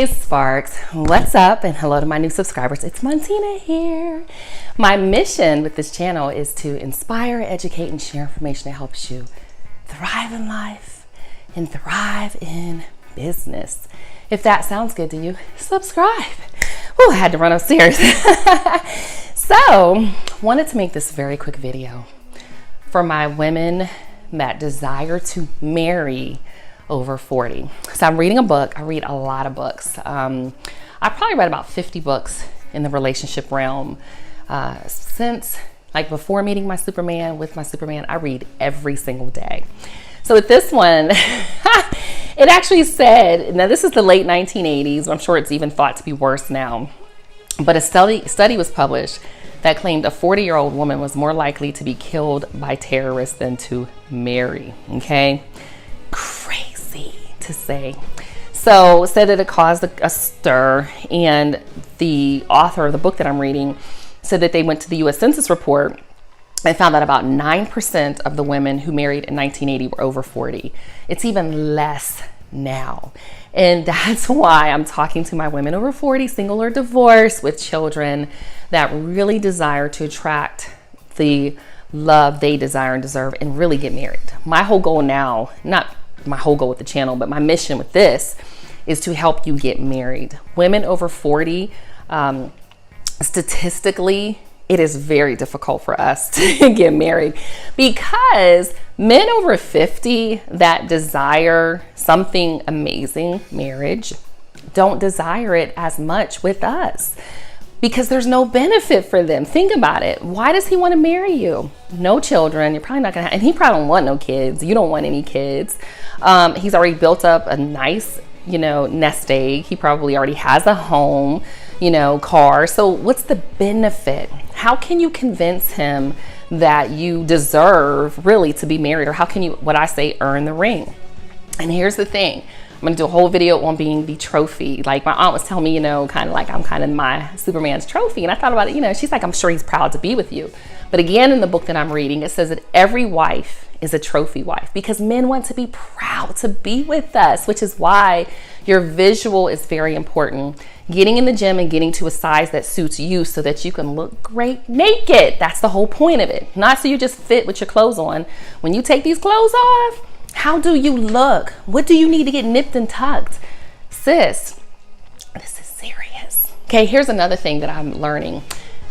Hey Sparks, what's up? And hello to my new subscribers. It's Montina here. My mission with this channel is to inspire, educate, and share information that helps you thrive in life and thrive in business. If that sounds good to you, subscribe. Oh, I had to run upstairs. So, wanted to make this very quick video for my women that desire to marry over 40. So I'm reading a book. I read a lot of books. I probably read about 50 books in the relationship realm since like before meeting my Superman. With my Superman, I read every single day. So with this one, it actually said, now this is the late 1980s. I'm sure it's even thought to be worse now. But a study was published that claimed a 40-year-old woman was more likely to be killed by terrorists than to marry. Okay. Crazy to say. So said that it caused a stir, and the author of the book that I'm reading said that they went to the U.S. Census report and found that about 9% of the women who married in 1980 were over 40. It's even less now. And that's why I'm talking to my women over 40, single or divorced with children, that really desire to attract the love they desire and deserve and really get married. My whole goal now, not my whole goal with the channel, but my mission with this is to help you get married. Women over 40, statistically, it is very difficult for us to get married because men over 50 that desire something amazing, marriage, don't desire it as much with us because there's no benefit for them. Think about it. Why does he want to marry you? No children. You're probably not going to have, and he probably don't want no kids. You don't want any kids. He's already built up a nice, nest egg. He probably already has a home, car. So what's the benefit? How can you convince him that you deserve really to be married? Or how can you, what I say, earn the ring? And here's the thing. I'm going to do a whole video on being the trophy. Like my aunt was telling me, kind of like I'm kind of my Superman's trophy. And I thought about it, she's like, I'm sure he's proud to be with you. But again, in the book that I'm reading, it says that every wife is a trophy wife because men want to be proud to be with us, which is why your visual is very important. Getting in the gym and getting to a size that suits you so that you can look great naked. That's the whole point of it. Not so you just fit with your clothes on. When you take these clothes off, how do you look? What do you need to get nipped and tucked? Sis, this is serious. Okay, here's another thing that I'm learning.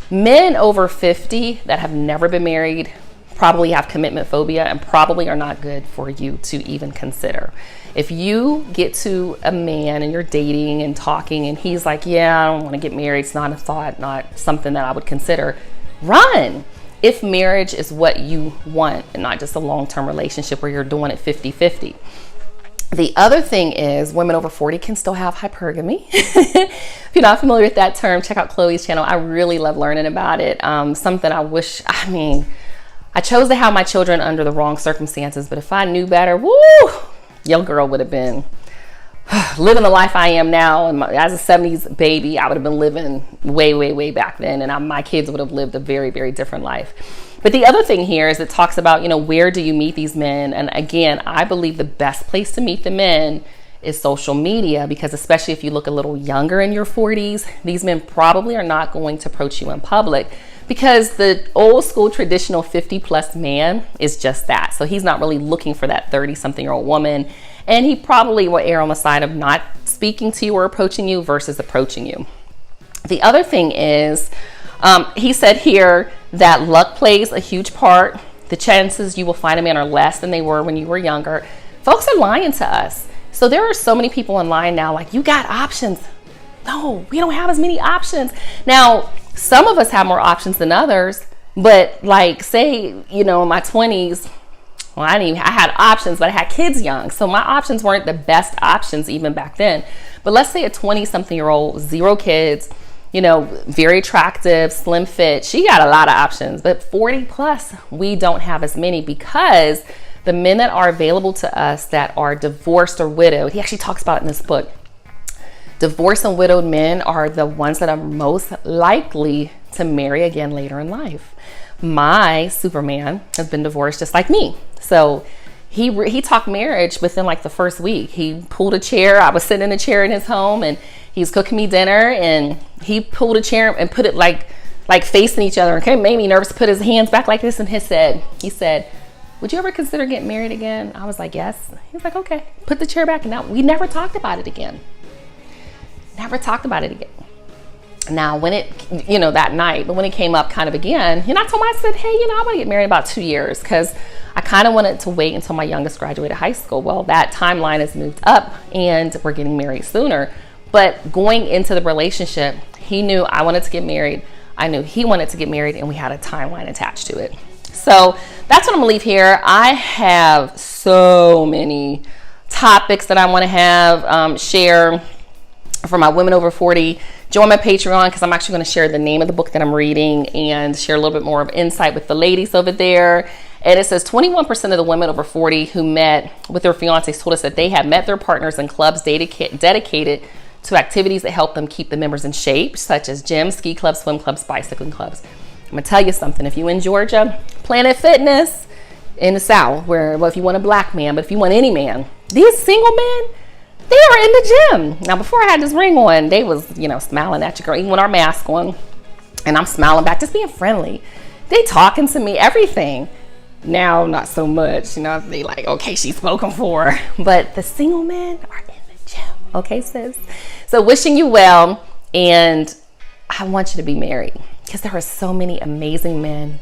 Men over 50 that have never been married probably have commitment phobia and probably are not good for you to even consider. If you get to a man and you're dating and talking and he's like, yeah, I don't want to get married, it's not a thought, not something that I would consider, run. If marriage is what you want and not just a long-term relationship where you're doing it 50-50. The other thing is women over 40 can still have hypergamy. If you're not familiar with that term, check out Chloe's channel. I really love learning about it. Something I chose to have my children under the wrong circumstances, but if I knew better, woo, young girl would have been living the life I am now. And as a 70s baby, I would have been living way, way, way back then. And my kids would have lived a very, very different life. But the other thing here is it talks about, where do you meet these men? And again, I believe the best place to meet the men is social media, because especially if you look a little younger in your 40s, these men probably are not going to approach you in public because the old school traditional 50+ man is just that. So he's not really looking for that 30-something-year-old woman. And he probably will err on the side of not speaking to you or approaching you versus approaching you. The other thing is, he said here that luck plays a huge part. The chances you will find a man are less than they were when you were younger. Folks are lying to us. So there are so many people online now, like, you got options. No, we don't have as many options. Now, some of us have more options than others, but like say, in my 20s, well, I had options, but I had kids young. So my options weren't the best options even back then. But let's say a 20-something-year-old, 0 kids, very attractive, slim fit. She got a lot of options, but 40+, we don't have as many because the men that are available to us that are divorced or widowed, he actually talks about it in this book. Divorced and widowed men are the ones that are most likely to marry again later in life. My Superman has been divorced just like me. So he talked marriage within like the first week. He pulled a chair. I was sitting in a chair in his home and He was cooking me dinner, and he pulled a chair and put it like facing each other. Okay, made me nervous. Put his hands back like this, and he said, "Would you ever consider getting married again?" I was like, "Yes." He was like, "Okay." Put the chair back, and now we never talked about it again. Never talked about it again. Now, when it, that night, but when it came up kind of again, I told him, I said, "Hey, I want to get married in about 2 years," because I kind of wanted to wait until my youngest graduated high school. Well, that timeline has moved up, and we're getting married sooner. But going into the relationship, he knew I wanted to get married. I knew he wanted to get married, and we had a timeline attached to it. So that's what I'm gonna leave here. I have so many topics that I want to share for my women over 40. Join my Patreon, because I'm actually going to share the name of the book that I'm reading and share a little bit more of insight with the ladies over there. And it says 21% of the women over 40 who met with their fiancés told us that they have met their partners in clubs dedicated to activities that help them keep the members in shape, such as gyms, ski clubs, swim clubs, bicycling clubs. I'm going to tell you something. If you're in Georgia, Planet Fitness in the South, if you want a black man, but if you want any man, these single men, they are in the gym. Now, before I had this ring on, they was, smiling at your girl, even with our mask on, and I'm smiling back, just being friendly. They talking to me, everything. Now, not so much, they like, okay, she's spoken for. But the single men are in the gym. Okay, sis? So wishing you well, and I want you to be married, because there are so many amazing men.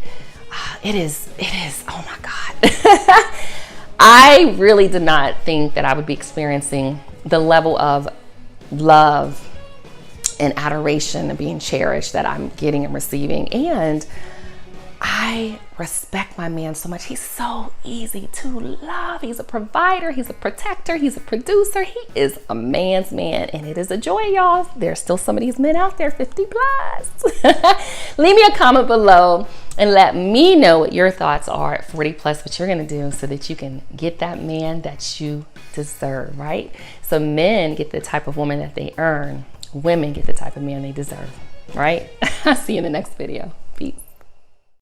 It is, oh my God. I really did not think that I would be experiencing the level of love and adoration and being cherished that I'm getting and receiving. And I respect my man so much. He's so easy to love. He's a provider. He's a protector. He's a producer. He is a man's man. And it is a joy, y'all. There's still some of these men out there, 50 plus. Leave me a comment below and let me know what your thoughts are at 40 plus, what you're going to do so that you can get that man that you deserve, right? So men get the type of woman that they earn. Women get the type of man they deserve, right? I'll see you in the next video.